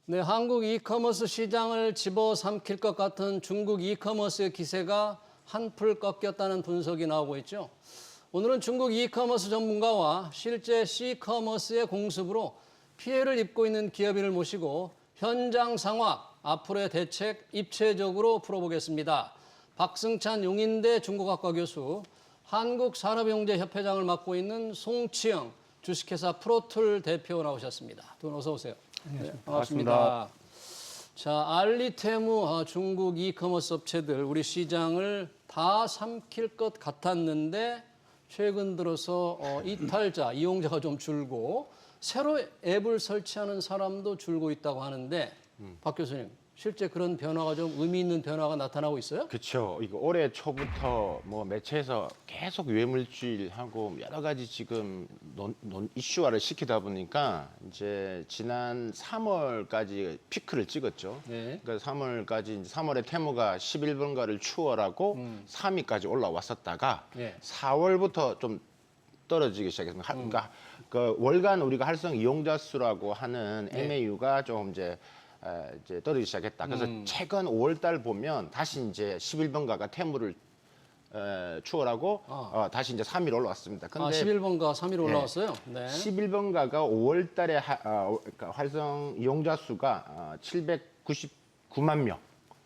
네, 한국 이커머스 시장을 집어삼킬 것 같은 중국 이커머스의 기세가 한풀 꺾였다는 분석이 나오고 있죠. 오늘은 중국 이커머스 전문가와 실제 C커머스의 공습으로 피해를 입고 있는 기업인을 모시고 현장 상황, 앞으로의 대책 입체적으로 풀어보겠습니다. 박승찬 용인대 중국학과 교수, 한국산업용재협회장을 맡고 있는 송치영 주식회사 프로툴 대표 나오셨습니다. 두 분 어서 오세요. 네, 반갑습니다. 자, 알리테무 중국 이커머스 업체들 우리 시장을 다 삼킬 것 같았는데 최근 들어서 이탈자, 이용자가 좀 줄고 새로 앱을 설치하는 사람도 줄고 있다고 하는데 박 교수님, 실제 그런 변화가 좀 의미 있는 변화가 나타나고 있어요? 그렇죠. 이거 올해 초부터 뭐 매체에서 계속 유해물질하고 여러 가지 지금 이슈화를 시키다 보니까 이제 지난 3월까지 피크를 찍었죠. 네. 그러니까 3월까지 3월에 테무가 11번가를 추월하고 3위까지 올라왔었다가 네. 4월부터 좀 떨어지기 시작했습니다. 그러니까 그 월간 우리가 활성 이용자 수라고 하는 네. MAU가 좀 이제 떨어지기 시작했다. 그래서 최근 5월 달 보면 다시 이제 11번가가 테무를 추월하고 다시 이제 3위로 올라왔습니다. 근데 11번가 3위로 올라왔어요? 네. 11번가가 5월 달에 그러니까 활성 이용자 수가 799만 명.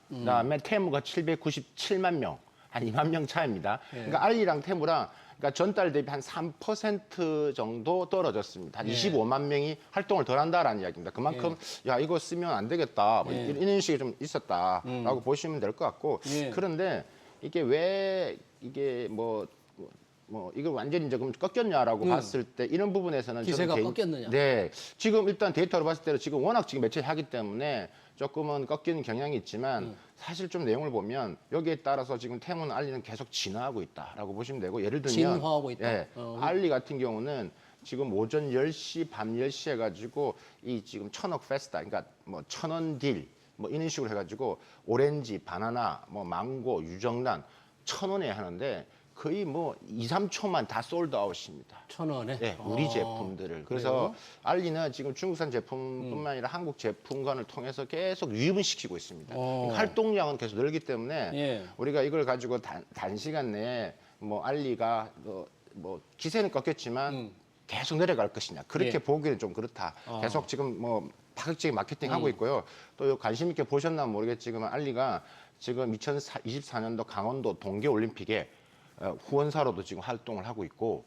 그다음에 테무가 797만 명. 한 2만 명 차이입니다. 그러니까 알리랑 테무랑 그러니까 전달 대비 한 3% 정도 떨어졌습니다. 한 25만 명이 활동을 덜 한다라는 이야기입니다. 그만큼 야 이거 쓰면 안 되겠다. 뭐 이런 식이 좀 있었다라고 보시면 될 것 같고 그런데 이게 왜 이게 뭐 이걸 완전히 이제 그럼 꺾였냐라고 봤을 때 이런 부분에서는 기세가 꺾였느냐? 네, 지금 일단 데이터로 봤을 때는 지금 워낙 지금 매체를 하기 때문에 조금은 꺾이는 경향이 있지만 사실 좀 내용을 보면 여기에 따라서 지금 테무는 알리는 계속 진화하고 있다라고 보시면 되고 예를 들면 진화하고 있다. 예, 알리 같은 경우는 지금 오전 10시, 밤 10시 해가지고 이 지금 1000억 페스타, 그러니까 뭐 1000원 딜, 뭐 이런 식으로 해가지고 오렌지, 바나나, 뭐 망고, 유정란 1000원에 하는데 거의 뭐 2, 3초만 다 솔드아웃입니다. 1,000원에? 네, 우리 제품들을. 그래서 알리는 지금 중국산 제품뿐만 아니라 한국 제품관을 통해서 계속 유입을 시키고 있습니다. 활동량은 계속 늘기 때문에 우리가 이걸 가지고 단시간 내에 뭐 알리가 뭐 기세는 꺾였지만 계속 내려갈 것이냐. 그렇게 보기는 좀 그렇다. 계속 지금 뭐 파격적인 마케팅 하고 있고요. 또 관심 있게 보셨나 모르겠지만 알리가 지금 2024년도 강원도 동계올림픽에 후원사로도 지금 활동을 하고 있고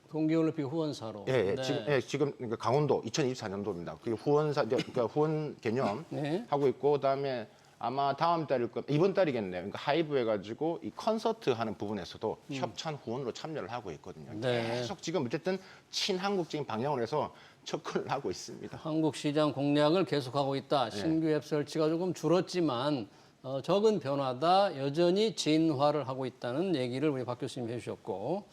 동계올림픽 후원사로. 예, 지금 그러니까 강원도 2024년도입니다. 그 후원사 그러니까 후원 개념 하고 있고 그다음에 아마 다음 달일 거 이번 달이겠네요. 그러니까 하이브 해가지고 이 콘서트 하는 부분에서도 협찬 후원으로 참여를 하고 있거든요. 계속 지금 어쨌든 친한국적인 방향으로 해서 접근을 하고 있습니다. 한국 시장 공략을 계속하고 있다. 신규 앱 설치가 조금 줄었지만 적은 변화다. 여전히 진화를 하고 있다는 얘기를 우리 박 교수님 해주셨고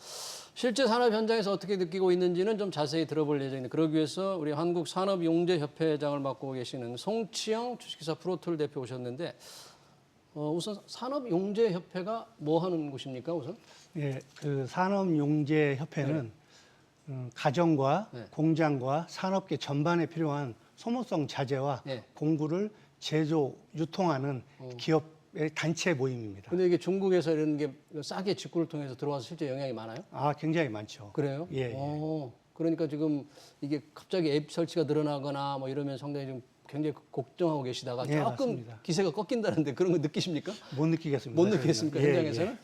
실제 산업 현장에서 어떻게 느끼고 있는지는 좀 자세히 들어볼 예정인데 그러기 위해서 우리 한국산업용재협회장을 맡고 계시는 송치영 주식회사 프로툴 대표 오셨는데 우선 산업용재협회가 뭐 하는 곳입니까 우선? 예, 그 산업용재협회는 가정과 공장과 산업계 전반에 필요한 소모성 자재와 공구를 제조, 유통하는 기업의 단체 모임입니다. 근데 이게 중국에서 이런 게 싸게 직구를 통해서 들어와서 실제 영향이 많아요? 아, 굉장히 많죠. 그래요? 예. 그러니까 지금 이게 갑자기 앱 설치가 늘어나거나 뭐 이러면 상당히 좀 굉장히 걱정하고 계시다가 예, 조금 맞습니다. 기세가 꺾인다는데 그런 거 느끼십니까? 못 느끼겠습니다. 못 느끼겠습니까? 예, 현장에서는?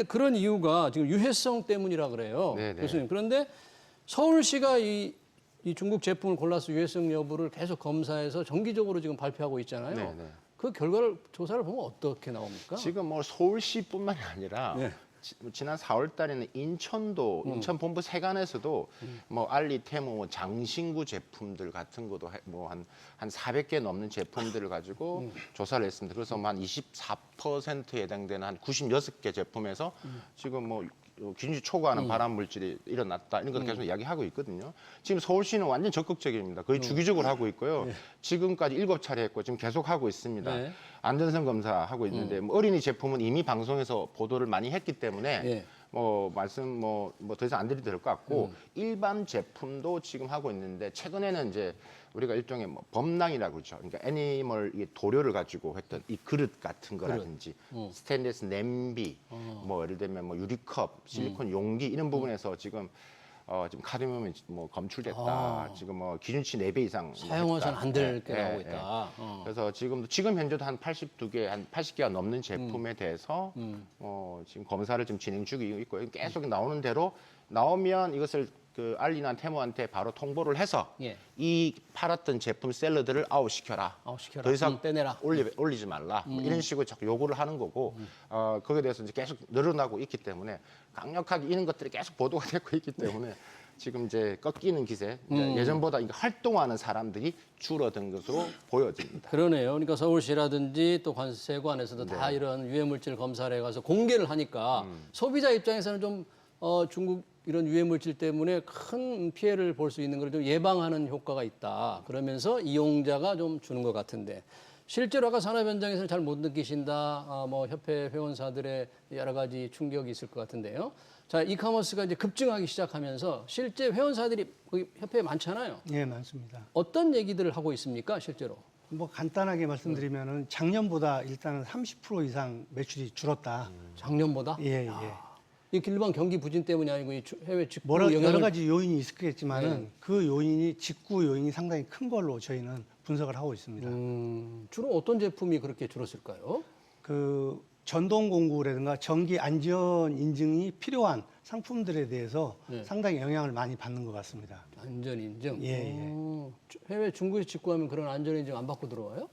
그런 이유가 지금 유해성 때문이라 그래요. 교수님. 그런데 서울시가 이 중국 제품을 골라서 유해성 여부를 계속 검사해서 정기적으로 지금 발표하고 있잖아요. 그 결과를 조사를 보면 어떻게 나옵니까? 지금 뭐 서울시뿐만이 아니라 지난 4월 달에는 인천 본부 세관에서도 뭐 알리, 테무, 뭐 장신구 제품들 같은 것도 뭐 한 400개 넘는 제품들을 가지고 조사를 했습니다. 그래서 한 24%에 해당되는 한 96개 제품에서 지금 뭐 균질 초과하는 발암 물질이 일어났다 이런 것도 계속 이야기하고 있거든요. 지금 서울시는 완전 적극적입니다. 거의 주기적으로 하고 있고요. 지금까지 7차례 했고 지금 계속 하고 있습니다. 안전성 검사하고 있는데 뭐 어린이 제품은 이미 방송에서 보도를 많이 했기 때문에 말씀 뭐 더 이상 안 드려도 될 것 같고 일반 제품도 지금 하고 있는데 최근에는 이제 우리가 일종의 뭐 범랑이라고 그러죠. 그러니까 애니멀 이 도료를 가지고 했던 이 그릇 같은 거라든지 스테인리스 냄비, 뭐 예를 들면 뭐 유리컵, 실리콘 용기 이런 부분에서 지금 카드뮴이 뭐 검출됐다. 지금 뭐 기준치 4배 이상 사용해서는 안 될 게 나오고 있다. 그래서 지금 현재도 한 82개, 한 80개가 넘는 제품에 대해서 지금 검사를 좀 진행 중이고 있고요. 계속 나오는 대로 나오면 이것을 그 알리나 테모한테 바로 통보를 해서 예. 이 팔았던 제품 셀러들을 아웃시켜라. 아웃시켜라. 더 이상 빼내라. 올리지 말라. 뭐 이런 식으로 자꾸 요구를 하는 거고 거기에 대해서 이제 계속 늘어나고 있기 때문에 강력하게 이런 것들이 계속 보도가 되고 있기 때문에 지금 이제 꺾이는 기세, 이제 예전보다 이게 활동하는 사람들이 줄어든 것으로 보여집니다. 그러네요. 그러니까 서울시라든지 또 관세관에서도 다 이런 유해물질 검사를 해가서 공개를 하니까 소비자 입장에서는 좀 중국 이런 유해물질 때문에 큰 피해를 볼 수 있는 걸 좀 예방하는 효과가 있다. 그러면서 이용자가 좀 주는 것 같은데 실제로 아까 산업 현장에서는 잘 못 느끼신다. 뭐 협회 회원사들의 여러 가지 충격이 있을 것 같은데요. 자, 이커머스가 이제 급증하기 시작하면서 실제 회원사들이 거기 협회에 많잖아요. 예, 많습니다. 어떤 얘기들을 하고 있습니까, 실제로? 뭐 간단하게 말씀드리면은 작년보다 일단은 30% 이상 매출이 줄었다. 작년보다? 예, 예. 이 일반 경기 부진 때문이 아니고 이 해외 직구 여러 영향을 가지 요인이 있겠지만은 그 요인이 직구 요인이 상당히 큰 걸로 저희는 분석을 하고 있습니다. 주로 어떤 제품이 그렇게 줄었을까요? 그 전동 공구라든가 전기 안전 인증이 필요한 상품들에 대해서 상당히 영향을 많이 받는 것 같습니다. 안전 인증. 예, 해외 중국에서 직구하면 그런 안전 인증 안 받고 들어와요?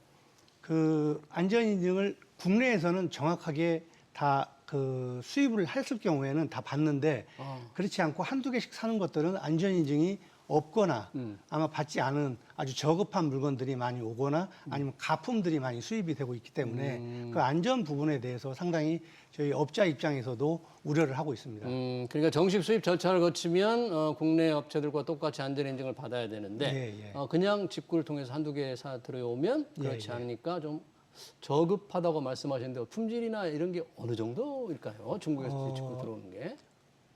그 안전 인증을 국내에서는 정확하게 다 그 수입을 했을 경우에는 다 받는데 그렇지 않고 한두 개씩 사는 것들은 안전 인증이 없거나 아마 받지 않은 아주 저급한 물건들이 많이 오거나 아니면 가품들이 많이 수입이 되고 있기 때문에 그 안전 부분에 대해서 상당히 저희 업자 입장에서도 우려를 하고 있습니다. 그러니까 정식 수입 절차를 거치면 국내 업체들과 똑같이 안전 인증을 받아야 되는데 그냥 직구를 통해서 한두 개 사 들어오면 그렇지 않으니까 좀 저급하다고 말씀하셨는데 품질이나 이런 게 어느 정도일까요? 중국에서 직구 들어오는 게?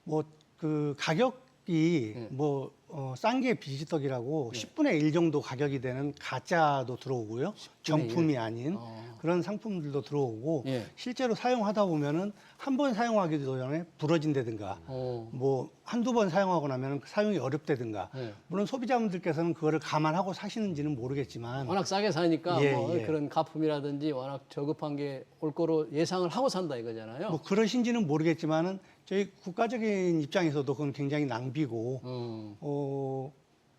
뭐 그 가격이 뭐 싼 게 비지떡이라고 10분의 1 정도 가격이 되는 가짜도 들어오고요. 정품이 아닌 그런 상품들도 들어오고 실제로 사용하다 보면은 한 번 사용하기도 전에 부러진다든가 뭐 한두 번 사용하고 나면 사용이 어렵다든가 물론 소비자분들께서는 그거를 감안하고 사시는지는 모르겠지만 워낙 싸게 사니까 뭐 그런 가품이라든지 워낙 저급한 게 올 거로 예상을 하고 산다 이거잖아요. 뭐 그러신지는 모르겠지만은 저희 국가적인 입장에서도 그건 굉장히 낭비고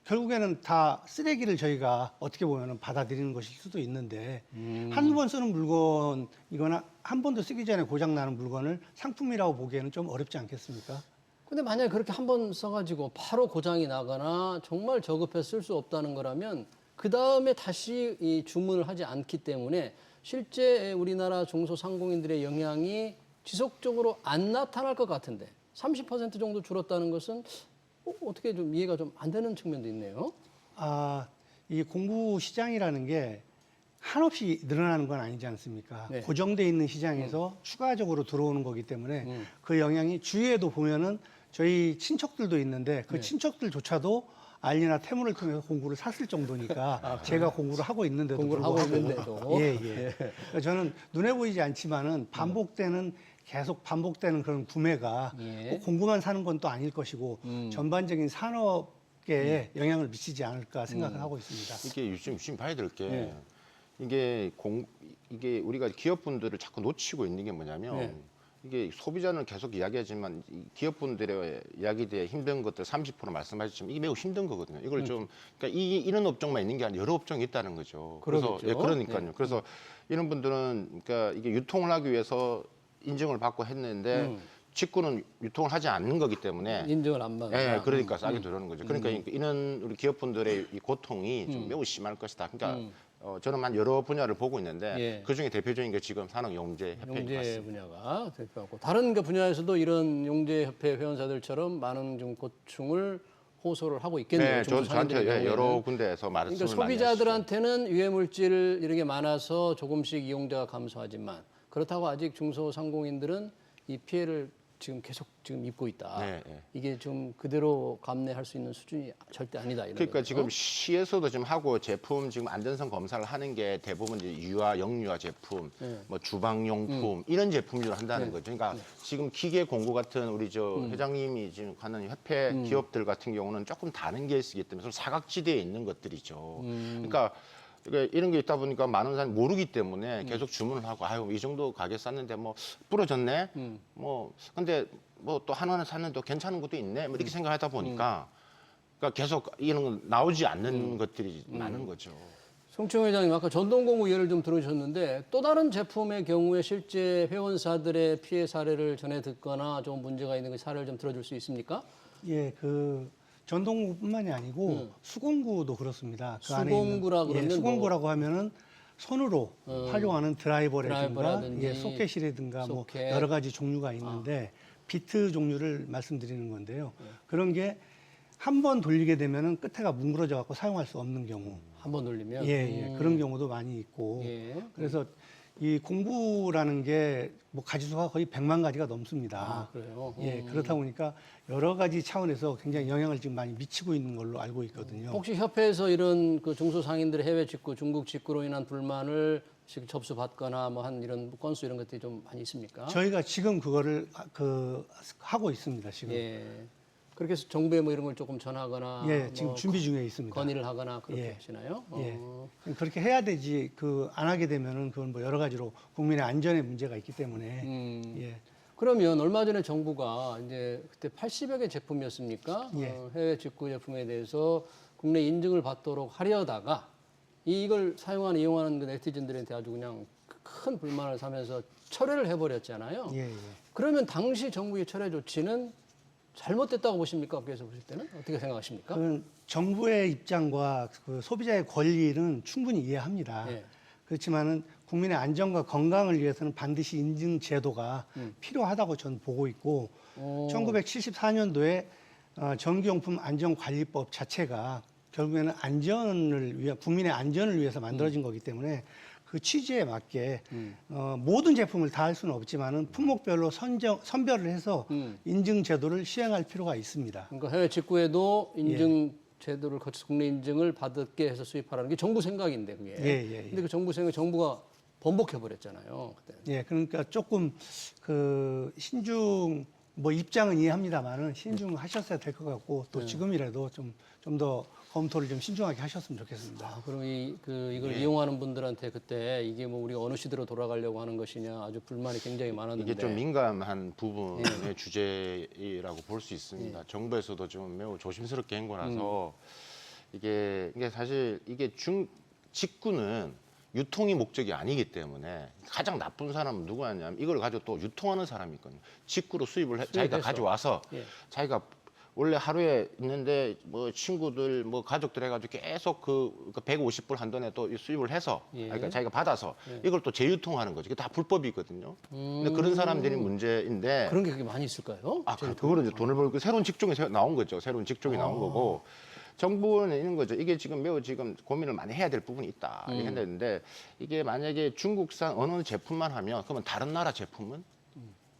결국에는 다 쓰레기를 저희가 어떻게 보면 받아들이는 것일 수도 있는데 한두 번 쓰는 물건이거나 한 번도 쓰기 전에 고장 나는 물건을 상품이라고 보기에는 좀 어렵지 않겠습니까? 근데 만약에 그렇게 한 번 써가지고 바로 고장이 나거나 정말 저급해서 쓸 수 없다는 거라면 그 다음에 다시 이 주문을 하지 않기 때문에 실제 우리나라 중소상공인들의 영향이 지속적으로 안 나타날 것 같은데 30% 정도 줄었다는 것은 어떻게 좀 이해가 좀 안 되는 측면도 있네요. 이 공구 시장이라는 게 한없이 늘어나는 건 아니지 않습니까? 고정돼 있는 시장에서 추가적으로 들어오는 거기 때문에 그 영향이 주위에도 보면은 저희 친척들도 있는데 그 친척들조차도 알리나 테무를 통해서 공구를 샀을 정도니까 제가 공구를 하고 있는데도 공구를 하고 있는데도 그러니까 저는 눈에 보이지 않지만은 계속 반복되는 그런 구매가 꼭 공구만 사는 건 또 아닐 것이고 전반적인 산업계에 영향을 미치지 않을까 생각을 하고 있습니다. 이게 유심 봐야 될 게 이게 우리가 기업분들을 자꾸 놓치고 있는 게 뭐냐면 이게 소비자는 계속 이야기하지만 이 기업분들의 이야기에 힘든 것들 30% 말씀하셨지만 이게 매우 힘든 거거든요. 이걸 좀 그러니까 이런 업종만 있는 게 아니라 여러 업종이 있다는 거죠. 그래서 그러니까요. 그래서 이런 분들은 그러니까 이게 유통을 하기 위해서 인증을 받고 했는데 직구는 유통을 하지 않는 거기 때문에 인증을 안 받는다. 그러니까 싸게 들어오는 거죠. 그러니까 이런 우리 기업분들의 이 고통이 좀 매우 심할 것이다. 그러니까 저는 한 여러 분야를 보고 있는데 그 중에 대표적인 게 지금 산업용제협회인 것 같습니다. 용제 분야가 대표하고 다른 그 분야에서도 이런 용제협회 회원사들처럼 많은 좀 고충을 호소를 하고 있겠네요. 저한테 여러 군데에서 말씀을 그러니까 소비자들한테는 유해물질 이런 게 많아서 조금씩 이용자가 감소하지만 그렇다고 아직 중소상공인들은 이 피해를 지금 계속 지금 입고 있다. 네, 네. 이게 좀 그대로 감내할 수 있는 수준이 절대 아니다. 이런 그러니까 거죠? 지금 시에서도 지금 하고 제품 지금 안전성 검사를 하는 게 대부분 이제 유아, 영유아 제품, 뭐 주방용품 이런 제품류를 한다는 거죠. 그러니까 지금 기계 공구 같은 우리 저 회장님이 지금 가는 협회 기업들 같은 경우는 조금 다른 케이스이기 때문에 좀 사각지대에 있는 것들이죠. 그러니까 이런 게 있다 보니까 많은 사람이 모르기 때문에 계속 주문을 하고 아유 이 정도 가게 쌌는데 뭐 부러졌네 뭐 근데 뭐 또 하나는 샀는데 괜찮은 것도 있네 뭐 이렇게 생각하다 보니까 그러니까 계속 이런 건 나오지 않는 것들이 많은 거죠. 송충 회장님 아까 전동공구 예를 좀 들으셨는데 또 다른 제품의 경우에 실제 회원사들의 피해 사례를 전해 듣거나 좀 문제가 있는 그 사례를 좀 들어줄 수 있습니까? 예, 그 전동구뿐만이 아니고 수공구도 그렇습니다. 그 안에 수공구라 있는, 그러면 수공구라고 하면은 손으로 활용하는 드라이버라든가 드라이버라든지 예, 소켓이라든가 뭐 소켓. 여러 가지 종류가 있는데 비트 종류를 말씀드리는 건데요. 그런 게 한 번 돌리게 되면은 끝에가 뭉그러져 갖고 사용할 수 없는 경우. 한번 돌리면 예, 예. 그런 경우도 많이 있고. 예. 그래서 이 공구라는 게 뭐 가지수가 거의 100만 가지가 넘습니다. 아, 그래요? 예, 그렇다 보니까 여러 가지 차원에서 굉장히 영향을 지금 많이 미치고 있는 걸로 알고 있거든요. 혹시 협회에서 이런 그 중소상인들의 해외 직구, 중국 직구로 인한 불만을 접수받거나 뭐 한 이런 건수 이런 것들이 좀 많이 있습니까? 저희가 지금 그거를 하고 있습니다. 지금. 예. 그렇게 해서 정부에 뭐 이런 걸 조금 전하거나 예, 지금 뭐 준비 중에 있습니다. 건의를 하거나 그렇게 예. 하시나요? 예. 그렇게 해야 되지 안 하게 되면은 그건 뭐 여러 가지로 국민의 안전에 문제가 있기 때문에 예. 그러면 얼마 전에 정부가 이제 그때 80여 개 제품이었습니까? 예. 해외 직구 제품에 대해서 국내 인증을 받도록 하려다가 이걸 사용하는 이용하는 그 네티즌들한테 아주 그냥 큰 불만을 사면서 철회를 해버렸잖아요. 예, 예. 그러면 당시 정부의 철회 조치는 잘못됐다고 보십니까? 업계에서 보실 때는 어떻게 생각하십니까? 그 정부의 입장과 그 소비자의 권리는 충분히 이해합니다. 예. 그렇지만은 국민의 안전과 건강을 위해서는 반드시 인증 제도가 필요하다고 저는 보고 있고 1974년도에 전기용품 안전관리법 자체가 결국에는 국민의 안전을 위해서 만들어진 거기 때문에 그 취지에 맞게 모든 제품을 다 할 수는 없지만은 품목별로 선별을 해서 인증 제도를 시행할 필요가 있습니다. 그러니까 해외 직구에도 인증 제도를 거쳐서 국내 인증을 받게 해서 수입하라는 게 정부 생각인데 그게. 예. 근데 그 정부 생각 정부가 번복해 버렸잖아요. 그때. 예, 그러니까 조금 신중 입장은 이해합니다만은 신중하셨어야 될 것 같고 또 지금이라도 좀 더 검토를 좀 신중하게 하셨으면 좋겠습니다. 아, 그럼 이걸 이용하는 분들한테 그때 이게 뭐 우리가 어느 시대로 돌아가려고 하는 것이냐 아주 불만이 굉장히 많았는데. 이게 좀 민감한 부분의 주제라고 볼 수 있습니다. 정부에서도 좀 매우 조심스럽게 한 거라서 이게 사실 직구는 유통이 목적이 아니기 때문에 가장 나쁜 사람은 누구냐면 이걸 가지고 또 유통하는 사람이 있거든요. 직구로 자기가 가져와서 자기가 원래 하루에 있는데 뭐 친구들 뭐 가족들 해가지고 계속 그 150불 한 돈에 또 수입을 해서 그러니까 자기가 받아서 이걸 또 재유통하는 거죠. 이게 다 불법이거든요. 근데 그런 사람들이 문제인데 그런 게 그렇게 많이 있을까요? 그거는 이제 돈을 벌고 새로운 직종이 나온 거죠. 새로운 직종이 나온 거고 정부는 있는 거죠. 이게 지금 매우 고민을 많이 해야 될 부분이 있다. 이렇게 했는데 이게 만약에 중국산 어느 제품만 하면 그러면 다른 나라 제품은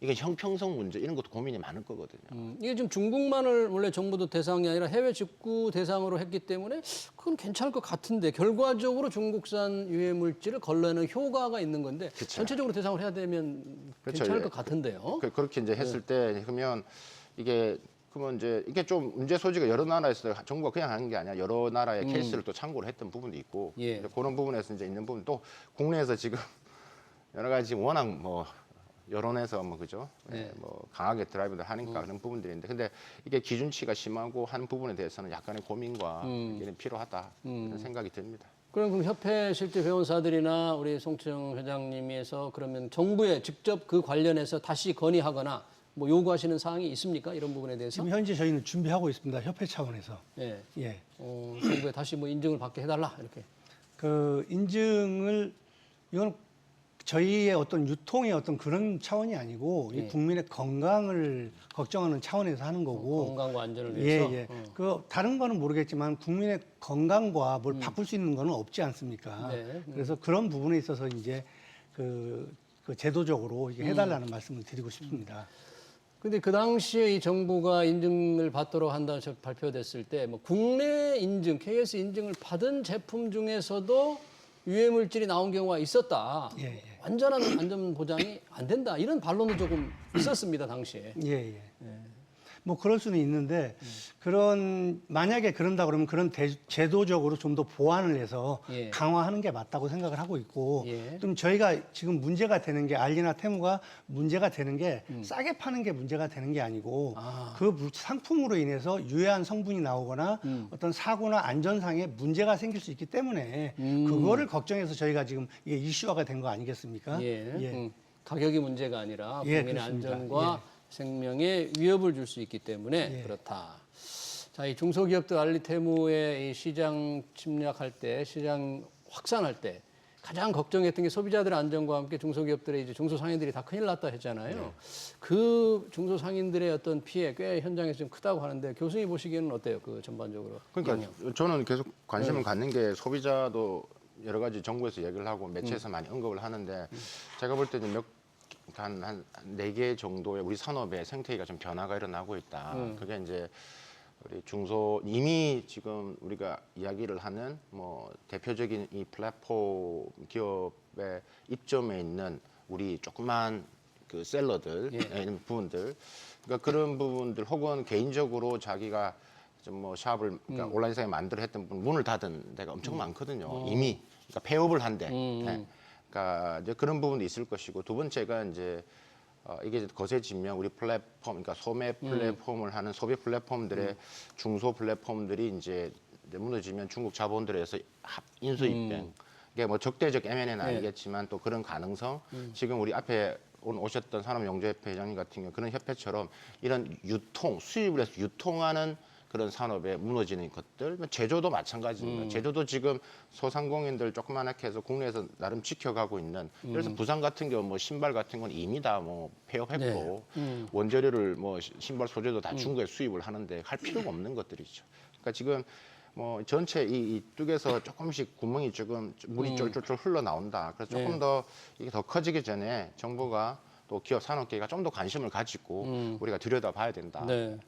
이게 형평성 문제 이런 것도 고민이 많을 거거든요. 이게 지금 중국만을 원래 정부도 대상이 아니라 해외 직구 대상으로 했기 때문에 그건 괜찮을 것 같은데 결과적으로 중국산 유해 물질을 걸러내는 효과가 있는 건데 전체적으로 대상을 해야 되면 괜찮을 것 같은데요. 그렇게 이제 했을 때 그러면 그러면 이게 좀 문제 소지가 여러 나라에서 정부가 그냥 하는 게 아니라 여러 나라의 케이스를 또 참고를 했던 부분도 있고 그런 부분에서 이제 있는 부분 또 국내에서 지금 여러 가지 워낙 여론에서 그죠? 강하게 드라이브를 하니까 그런 부분들인데 근데 이게 기준치가 심하고 한 부분에 대해서는 약간의 고민과 이게 필요하다 그런 생각이 듭니다. 그럼 협회 실제 회원사들이나 우리 송충 회장님께서 그러면 정부에 직접 그 관련해서 다시 건의하거나 뭐 요구하시는 사항이 있습니까? 이런 부분에 대해서? 지금 현재 저희는 준비하고 있습니다. 협회 차원에서. 예. 정부에 다시 인증을 받게 해달라 이렇게. 그 인증을 이건 저희의 어떤 유통의 어떤 그런 차원이 아니고 이 국민의 건강을 걱정하는 차원에서 하는 거고 건강과 안전을 위해서. 그 다른 거는 모르겠지만 국민의 건강과 뭘 바꿀 수 있는 거는 없지 않습니까? 그래서 그런 부분에 있어서 이제 그 제도적으로 이게 해달라는 말씀을 드리고 싶습니다. 근데 그 당시에 이 정부가 인증을 받도록 한다고 발표됐을 때 뭐 국내 인증, KS 인증을 받은 제품 중에서도 유해 물질이 나온 경우가 있었다. 예, 예. 완전한 안전 보장이 안 된다. 이런 반론도 조금 있었습니다, 당시에. 예. 뭐 그럴 수는 있는데 만약에 그런다 그러면 그런 제도적으로 좀 더 보완을 해서 예. 강화하는 게 맞다고 생각을 하고 있고 예. 좀 저희가 지금 문제가 되는 게 알리나 테무가 문제가 되는 게 싸게 파는 게 문제가 되는 게 아니고 그 상품으로 인해서 유해한 성분이 나오거나 어떤 사고나 안전상에 문제가 생길 수 있기 때문에 그거를 걱정해서 저희가 지금 이게 이슈화가 된 거 아니겠습니까? 예. 가격이 문제가 아니라 예, 국민의 그렇습니다. 안전과 생명에 위협을 줄 수 있기 때문에 예. 그렇다. 자, 이 중소기업들 알리테무의 이 시장 침략할 때, 시장 확산할 때 가장 걱정했던 게 소비자들의 안전과 함께 중소기업들의 이제 중소상인들이 다 큰일 났다 했잖아요. 그 중소상인들의 어떤 피해 꽤 현장에서 좀 크다고 하는데 교수님 보시기에는 어때요? 그 전반적으로. 그러니까 저는 계속 관심을 갖는 게 소비자도 여러 가지 정부에서 얘기를 하고 매체에서 많이 언급을 하는데 제가 볼 때는 한 4개 정도의 우리 산업의 생태계가 좀 변화가 일어나고 있다. 그게 이제 우리 이미 지금 우리가 이야기를 하는 뭐 대표적인 이 플랫폼 기업의 입점에 있는 우리 조그만 그 셀러들 이런 부분들 그러니까 그런 부분들 혹은 개인적으로 자기가 좀 뭐 샵을 그러니까 온라인상에 만들어 했던 분 문을 닫은 데가 엄청 많거든요. 이미 그러니까 폐업을 한데. 네. 그러니까 이제 그런 부분도 있을 것이고 두 번째가 이제 이게 이제 거세지면 우리 플랫폼 그러니까 소매 플랫폼을 하는 소비 플랫폼들의 중소 플랫폼들이 이제 무너지면 중국 자본들에서 인수 입병 이게 뭐 적대적 M&A는 아니겠지만 또 그런 가능성 지금 우리 앞에 오늘 오셨던 산업용조협회 회장님 같은 경우 그런 협회처럼 이런 수입을 해서 유통하는 그런 산업에 무너지는 것들, 제조도 마찬가지입니다. 제조도 지금 소상공인들 조그맣게 해서 국내에서 나름 지켜가고 있는. 그래서 부산 같은 경우 뭐 신발 같은 건 이미 다 뭐 폐업했고 원재료를 뭐 신발 소재도 다 중국에 수입을 하는데 할 필요가 없는 것들이죠. 그러니까 지금 뭐 전체 이 뚝에서 조금씩 구멍이 조금 물이 쫄쫄쫄 흘러 나온다. 그래서 조금 더 이게 더 커지기 전에 정부가 또 기업 산업계가 좀 더 관심을 가지고 우리가 들여다봐야 된다. 네.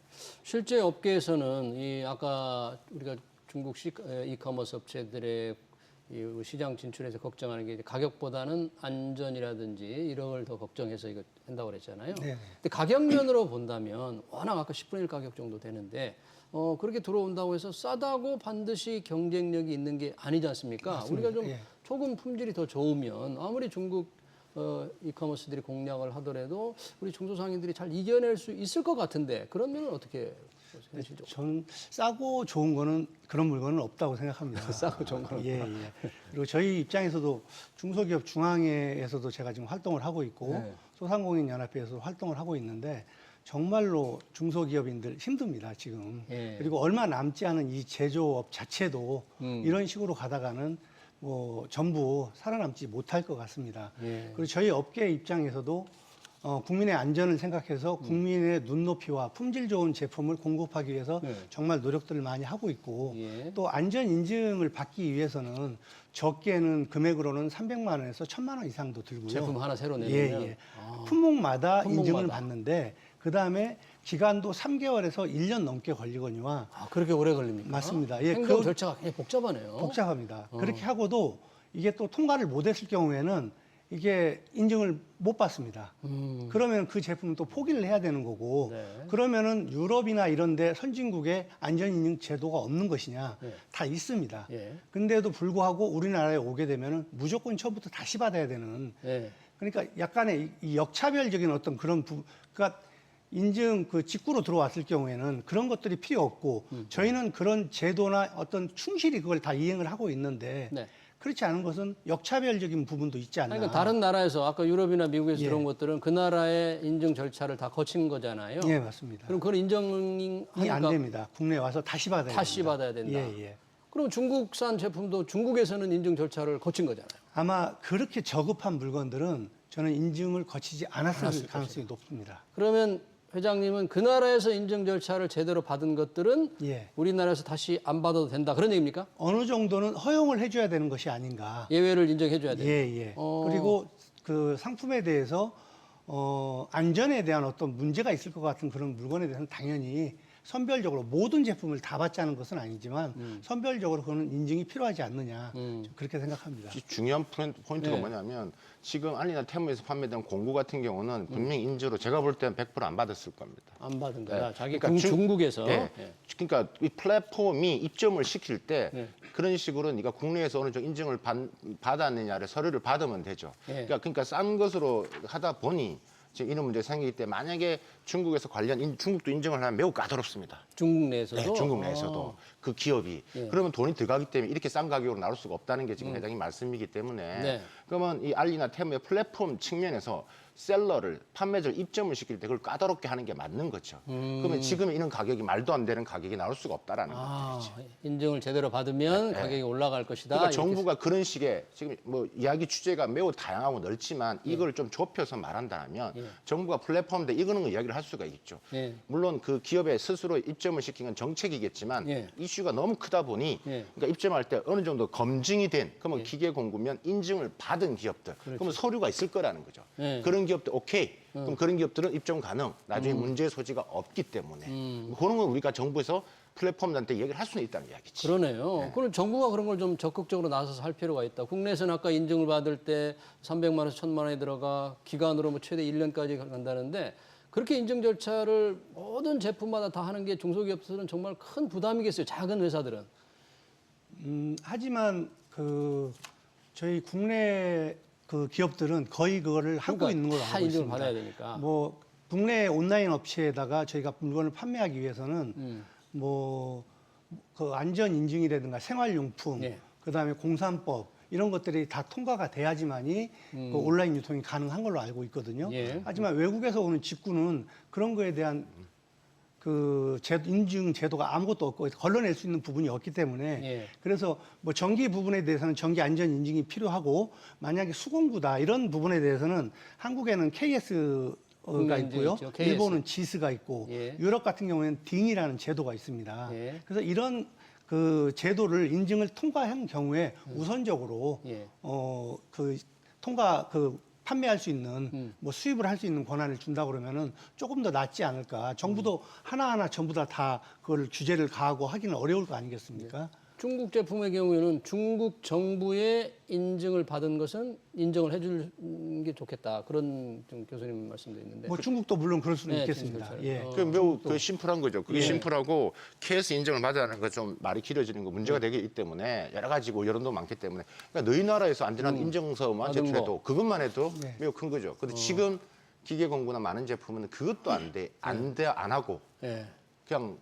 실제 업계에서는 이 아까 우리가 중국 이커머스 업체들의 이 시장 진출에서 걱정하는 게 이제 가격보다는 안전이라든지 이런 걸 더 걱정해서 이거 한다고 그랬잖아요. 네. 근데 가격면으로 본다면 워낙 아까 10분의 1 가격 정도 되는데 그렇게 들어온다고 해서 싸다고 반드시 경쟁력이 있는 게 아니지 않습니까? 맞습니다. 우리가 좀 예. 조금 품질이 더 좋으면 아무리 중국 이커머스들이 공략을 하더라도 우리 중소상인들이 잘 이겨낼 수 있을 것 같은데 그런 면은 어떻게 현실적으로? 전 싸고 좋은 거는 그런 물건은 없다고 생각합니다. 싸고 좋은 거는 예. 그리고 저희 입장에서도 중소기업 중앙회에서도 제가 지금 활동을 하고 있고 네. 소상공인 연합회에서도 활동을 하고 있는데 정말로 중소기업인들 힘듭니다 지금. 예. 그리고 얼마 남지 않은 이 제조업 자체도 이런 식으로 가다가는 뭐 전부 살아남지 못할 것 같습니다. 예. 그리고 저희 업계 입장에서도 국민의 안전을 생각해서 국민의 눈높이와 품질 좋은 제품을 공급하기 위해서 네. 정말 노력들을 많이 하고 있고 예. 또 안전 인증을 받기 위해서는 적게는 금액으로는 300만 원에서 1,000만 원 이상도 들고요. 제품 하나 새로 내면 예. 품목마다 품목마다. 인증을 받는데 그다음에 기간도 3개월에서 1년 넘게 걸리거니와 그렇게 오래 걸립니까? 맞습니다. 예, 행정 절차가 굉장히 복잡하네요. 복잡합니다. 그렇게 하고도 이게 또 통과를 못했을 경우에는 이게 인증을 못 받습니다. 그러면 그 제품은 또 포기를 해야 되는 거고 네. 그러면은 유럽이나 이런데 선진국에 안전인증 제도가 없는 것이냐 네. 다 있습니다. 예. 근데도 불구하고 우리나라에 오게 되면은 무조건 처음부터 다시 받아야 되는 예. 그러니까 약간의 이 역차별적인 어떤 그런 그러니까 인증 그 직구로 들어왔을 경우에는 그런 것들이 필요 없고 저희는 그런 제도나 어떤 충실히 그걸 다 이행을 하고 있는데 네. 그렇지 않은 것은 역차별적인 부분도 있지 않나. 그러니까 다른 나라에서 아까 유럽이나 미국에서 예. 들어온 것들은 그 나라의 인증 절차를 다 거친 거잖아요. 예, 맞습니다. 그럼 그걸 인정이 안 됩니다. 국내에 와서 다시 받아야 다시 됩니다. 받아야 된다. 예. 그럼 중국산 제품도 중국에서는 인증 절차를 거친 거잖아요. 아마 그렇게 저급한 물건들은 저는 인증을 거치지 않았을 가능성이 높습니다. 그러면 회장님은 그 나라에서 인증 절차를 제대로 받은 것들은 예. 우리나라에서 다시 안 받아도 된다 그런 얘기입니까? 어느 정도는 허용을 해줘야 되는 것이 아닌가. 예외를 인정해 줘야 된다. 예. 그리고 그 상품에 대해서 안전에 대한 어떤 문제가 있을 것 같은 그런 물건에 대해서는 당연히 선별적으로 모든 제품을 다 받자는 것은 아니지만 선별적으로 그거는 인증이 필요하지 않느냐 그렇게 생각합니다. 이 중요한 포인트가 네. 뭐냐면 지금 알리나 테무에서 판매된 공구 같은 경우는 분명히 인증으로 제가 볼 때는 100%안 받았을 겁니다. 안 받은 거다. 네. 자기 그러니까 중국에서. 예. 예. 그러니까 이 플랫폼이 입점을 시킬 때 네. 그런 식으로 네가 국내에서 어느 정도 인증을 받았느냐를 서류를 받으면 되죠. 예. 그러니까 싼 것으로 하다 보니 지금 이런 문제가 생기기 때문에 만약에 중국에서 중국도 인증을 하면 매우 까다롭습니다. 중국 내에서도. 네, 중국 내에서도 그 기업이 예. 그러면 돈이 들어가기 때문에 이렇게 싼 가격으로 나올 수가 없다는 게 지금 회장님 말씀이기 때문에 네. 그러면 이 알리나 테무의 플랫폼 측면에서 셀러를 판매자를 입점을 시킬 때 그걸 까다롭게 하는 게 맞는 거죠. 그러면 지금 이런 가격이 말도 안 되는 가격이 나올 수가 없다라는 거죠. 인증을 제대로 받으면 네. 가격이 올라갈 것이다. 그러니까 이렇게 정부가 그런 식의 지금 뭐 이야기 주제가 매우 다양하고 넓지만 이걸 좀 좁혀서 말한다면 정부가 플랫폼인데 이거는 거 이야기를 할 수가 있죠. 예. 물론 그 기업에 스스로 입점을 시킨 건 정책이겠지만 예. 이슈가 너무 크다 보니 예. 그러니까 입점할 때 어느 정도 검증이 된 그러면 기계 공구면 인증을 받은 기업들 그러면 서류가 있을 거라는 거죠. 예. 그런 기업들 오케이. 그럼 그런 기업들은 입점 가능. 나중에 문제의 소지가 없기 때문에 그런 건 우리가 정부에서 플랫폼들한테 얘기를 할 수는 있다는 이야기지. 그러네요. 그럼 정부가 그런 걸 좀 적극적으로 나서서 할 필요가 있다. 국내에서는 아까 인증을 받을 때 300만 원에서 1000만 원이 들어가 기간으로 뭐 최대 1년까지 간다는데 그렇게 인증 절차를 모든 제품마다 다 하는 게 중소기업들은 정말 큰 부담이겠어요. 작은 회사들은. 하지만 그 저희 국내 그 기업들은 거의 그거를 하고 그러니까 있는 걸로 다 알고 인증을 있습니다. 받아야 되니까. 뭐 국내 온라인 업체에다가 저희가 물건을 판매하기 위해서는 뭐 그 안전 인증이라든가 생활용품, 예. 그다음에 공산법 이런 것들이 다 통과가 돼야지만이 그 온라인 유통이 가능한 걸로 알고 있거든요. 예. 하지만 외국에서 오는 직구는 그런 거에 대한 그 인증 제도가 아무것도 없고 걸러낼 수 있는 부분이 없기 때문에 예. 그래서 뭐 전기 부분에 대해서는 전기 안전 인증이 필요하고 만약에 수공구다 이런 부분에 대해서는 한국에는 KS가 국내 인증이 있고요. 있죠. KS. 일본은 지스가 있고 예. 유럽 같은 경우에는 딩이라는 제도가 있습니다. 예. 그래서 이런 그 제도를 인증을 통과한 경우에 우선적으로 예. 그 통과 그 판매할 수 있는 뭐 수입을 할 수 있는 권한을 준다 그러면은 조금 더 낫지 않을까. 정부도 하나하나 전부 다 그걸 규제를 가하고 하기는 어려울 거 아니겠습니까? 중국 제품의 경우에는 중국 정부의 인증을 받은 것은 인정을 해주는 게 좋겠다. 그런 좀 교수님 말씀도 있는데. 뭐 중국도 물론 그럴 수는 네, 있겠습니다. 진짜 예. 그 매우 그 심플한 거죠. 그게 예. 심플하고 KS 인증을 받아라는 거 좀 말이 길어지는 거 문제가 되기 때문에 여러 가지고 여론도 많기 때문에 그러니까 너희 나라에서 안전한 인증서만 받은 제출해도 그것만 해도 네. 매우 큰 거죠. 근데 지금 기계 공구나 많은 제품은 그것도 안 하고 예. 그냥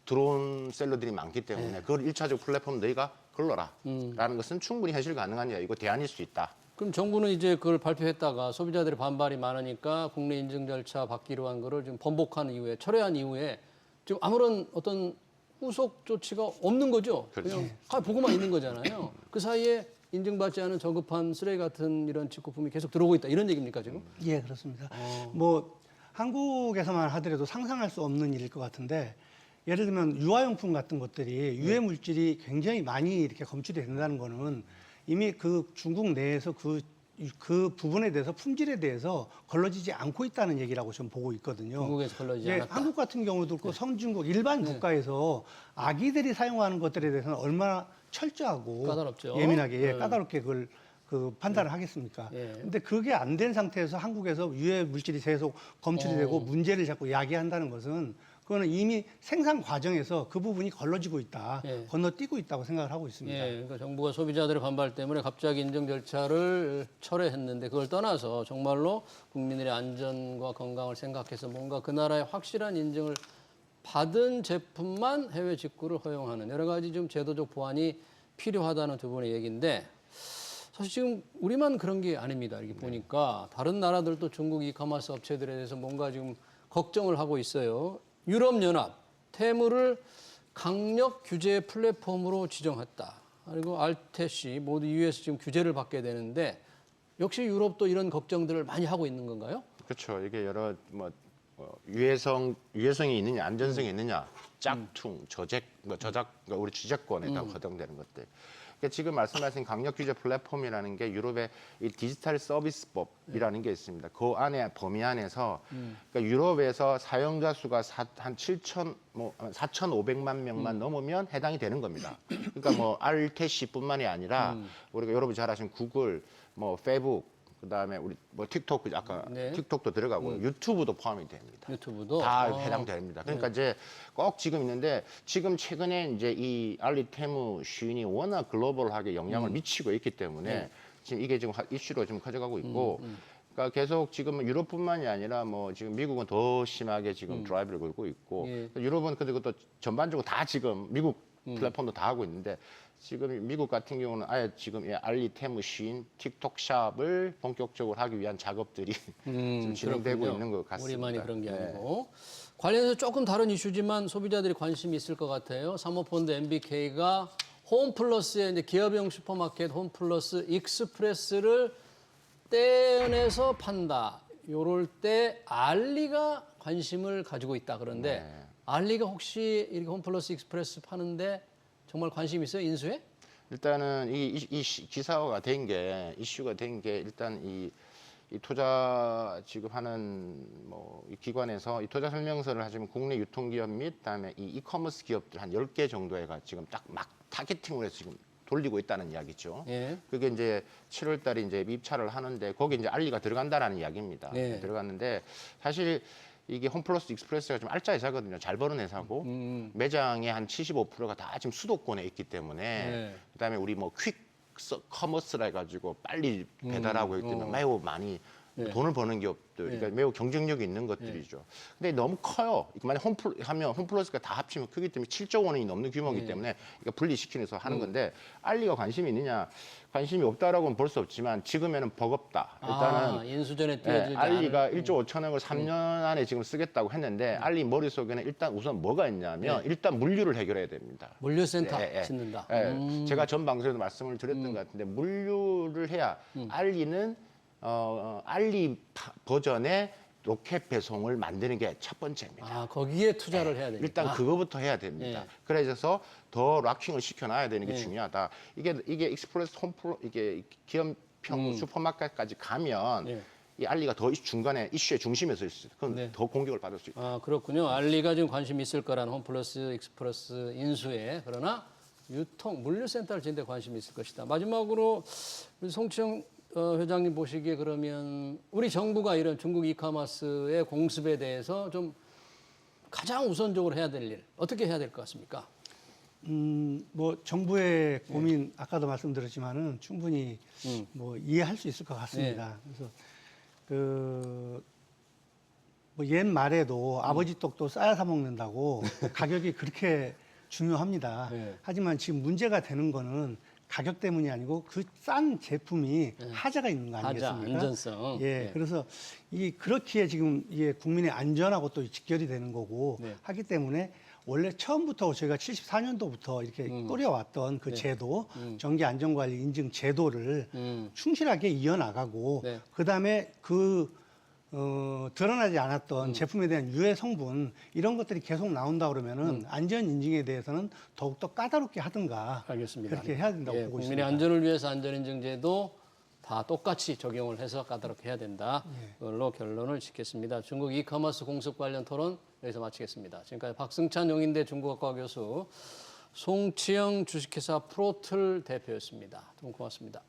들어온 셀러들이 많기 때문에 그걸 일차적 플랫폼 너희가 걸러라 라는 것은 충분히 현실 가능한 이야기고 대안일 수 있다. 그럼 정부는 이제 그걸 발표했다가 소비자들의 반발이 많으니까 국내 인증 절차 받기로 한 거를 지금 번복한 이후에 철회한 이후에 지금 아무런 어떤 후속 조치가 없는 거죠. 그렇죠. 그냥 보고만 있는 거잖아요. 그 사이에 인증받지 않은 저급한 쓰레기 같은 이런 직구품이 계속 들어오고 있다. 이런 얘기입니까 지금? 예, 그렇습니다. 뭐 한국에서만 하더라도 상상할 수 없는 일일 것 같은데 예를 들면 유아용품 같은 것들이 유해 물질이 굉장히 많이 이렇게 검출이 된다는 거는 이미 그 중국 내에서 그 부분에 대해서 품질에 대해서 걸러지지 않고 있다는 얘기라고 좀 보고 있거든요. 중국에서 걸러지지 예, 않았다. 한국 같은 경우도 그렇고 선진국 일반 국가에서 아기들이 사용하는 것들에 대해서는 얼마나 철저하고 까다롭죠. 예민하게 까다롭게 그걸 그 판단을 하겠습니까? 예. 근데 그게 안 된 상태에서 한국에서 유해 물질이 계속 검출이 되고 문제를 자꾸 야기한다는 것은 그거는 이미 생산 과정에서 그 부분이 걸러지고 있다, 예. 건너뛰고 있다고 생각을 하고 있습니다. 예, 그러니까 정부가 소비자들의 반발 때문에 갑자기 인증 절차를 철회했는데 그걸 떠나서 정말로 국민들의 안전과 건강을 생각해서 뭔가 그 나라의 확실한 인증을 받은 제품만 해외 직구를 허용하는 여러 가지 좀 제도적 보완이 필요하다는 두 분의 얘기인데 사실 지금 우리만 그런 게 아닙니다. 이렇게 보니까 다른 나라들도 중국 이커머스 업체들에 대해서 뭔가 지금 걱정을 하고 있어요. 유럽연합, 테무를 강력 규제 플랫폼으로 지정했다. 그리고 알테시 모두 EU에서 지금 규제를 받게 되는데 역시 유럽도 이런 걱정들을 많이 하고 있는 건가요? 그렇죠. 이게 여러 유해성이 있느냐, 안전성이 있느냐, 짝퉁, 저작, 우리 주작권에 다 허용되는 것들. 그러니까 지금 말씀하신 강력 규제 플랫폼이라는 게 유럽의 이 디지털 서비스법이라는 게 있습니다. 그 안에 범위 안에서 그러니까 유럽에서 사용자 수가 한 4,500만 명만 넘으면 해당이 되는 겁니다. 그러니까 뭐 RTC뿐만이 아니라 우리가 여러분 잘 아시는 구글, 뭐 페이북, 그다음에 우리 뭐 틱톡 아까 네. 틱톡도 들어가고 유튜브도 포함이 됩니다. 유튜브도 다 해당됩니다. 그러니까 이제 꼭 지금 있는데 지금 최근에 이제 이 알리테무 시인이 워낙 글로벌하게 영향을 미치고 있기 때문에 지금 이게 지금 이슈로 좀 커져가고 있고 그러니까 계속 지금 유럽뿐만이 아니라 뭐 지금 미국은 더 심하게 지금 드라이브를 걸고 있고 예. 유럽은 근데 그것도 전반적으로 다 지금 미국 플랫폼도 다 하고 있는데 지금 미국 같은 경우는 아예 지금 이 알리테무 시인 틱톡 샵을 본격적으로 하기 위한 작업들이 지금 진행되고 그렇군요. 있는 것 같습니다. 우리만이 그런 게 네. 아니고 관련해서 조금 다른 이슈지만 소비자들이 관심이 있을 것 같아요. 사모펀드 MBK가 홈플러스의 이제 기업용 슈퍼마켓 홈플러스 익스프레스를 떼어내서 판다. 요럴 때 알리가 관심을 가지고 있다. 그런데 네. 알리가 혹시 이렇게 홈플러스 익스프레스 파는데 정말 관심 있어요? 인수에? 일단은 이 기사화가 된 게 이슈가 된 게 일단 이 투자 지급하는 뭐 이 기관에서 이 투자 설명서를 하시면 국내 유통기업 및 그다음에 이 이커머스 기업들 한 10개 정도가 지금 딱 막 타겟팅을 해서 지금 돌리고 있다는 이야기죠. 예. 그게 이제 7월 달에 이제 입찰을 하는데 거기 이제 알리가 들어간다라는 이야기입니다. 예. 들어갔는데 사실 이게 홈플러스 익스프레스가 좀 알짜 회사거든요. 잘 버는 회사고 매장의 한 75%가 다 지금 수도권에 있기 때문에 네. 그다음에 우리 뭐 퀵 커머스라 해가지고 빨리 배달하고 있기 때문에 매우 많이 네. 돈을 버는 기업들, 그러니까 매우 경쟁력이 있는 것들이죠. 근데 너무 커요. 만약 홈플러스가 다 합치면 크기 때문에 7조 원이 넘는 규모이기 때문에 이거 분리시키면서 하는 건데 알리가 관심이 있느냐? 관심이 없다라고는 볼 수 없지만 지금에는 버겁다. 일단은 인수전에 뛰어들지 알리가 1조 5천억을 3년 안에 지금 쓰겠다고 했는데 알리 머릿속에는 일단 우선 뭐가 있냐면 일단 물류를 해결해야 됩니다. 물류센터 짓는다. 제가 전 방송에도 말씀을 드렸던 것 같은데 물류를 해야 알리는 알리 버전의 로켓 배송을 만드는 게 첫 번째입니다. 아, 거기에 투자를 해야 되니까. 일단 그거부터 해야 됩니다. 예. 그래서 더 락킹을 시켜놔야 되는 게 중요하다. 이게 익스프레스 이게 기업형 슈퍼마켓까지 가면 예. 이 알리가 더 중간에 이슈의 중심에 서 있어요. 그럼 네. 더 공격을 받을 수 있다. 아, 그렇군요. 알리가 지금 관심이 있을 거라는 홈플러스 익스프레스 인수에 그러나 유통 물류센터를 짓는 데 관심이 있을 것이다. 마지막으로 우리 송치영 회장님 보시기에 그러면 우리 정부가 이런 중국 이커머스의 공습에 대해서 좀 가장 우선적으로 해야 될 일 어떻게 해야 될 것 같습니까? 뭐 정부의 고민 아까도 말씀드렸지만은 충분히 뭐 이해할 수 있을 것 같습니다. 그래서 그 뭐 옛말에도 아버지 떡도 쌓아서 먹는다고 가격이 그렇게 중요합니다. 네. 하지만 지금 문제가 되는 거는 가격 때문이 아니고 그 싼 제품이 하자가 있는 거 하자, 아니겠습니까? 안전성. 예, 네. 그래서 그렇기에 지금 이게 국민의 안전하고 또 직결이 되는 거고 네. 하기 때문에 원래 처음부터 저희가 74년도부터 이렇게 꾸려왔던 그 제도, 전기 안전관리 인증 제도를 충실하게 이어나가고 네. 그다음에 드러나지 않았던 제품에 대한 유해 성분 이런 것들이 계속 나온다 그러면은 안전 인증에 대해서는 더욱더 까다롭게 하든가 알겠습니다. 그렇게 해야 된다고 보고 국민의 있습니다. 안전을 위해서 안전인증제도 다 똑같이 적용을 해서 까다롭게 해야 된다. 예. 그걸로 결론을 짓겠습니다. 중국 이커머스 공습 관련 토론 여기서 마치겠습니다. 지금까지 박승찬 용인대 중국어과 교수, 송치영 주식회사 프로틀 대표였습니다. 두 분 고맙습니다.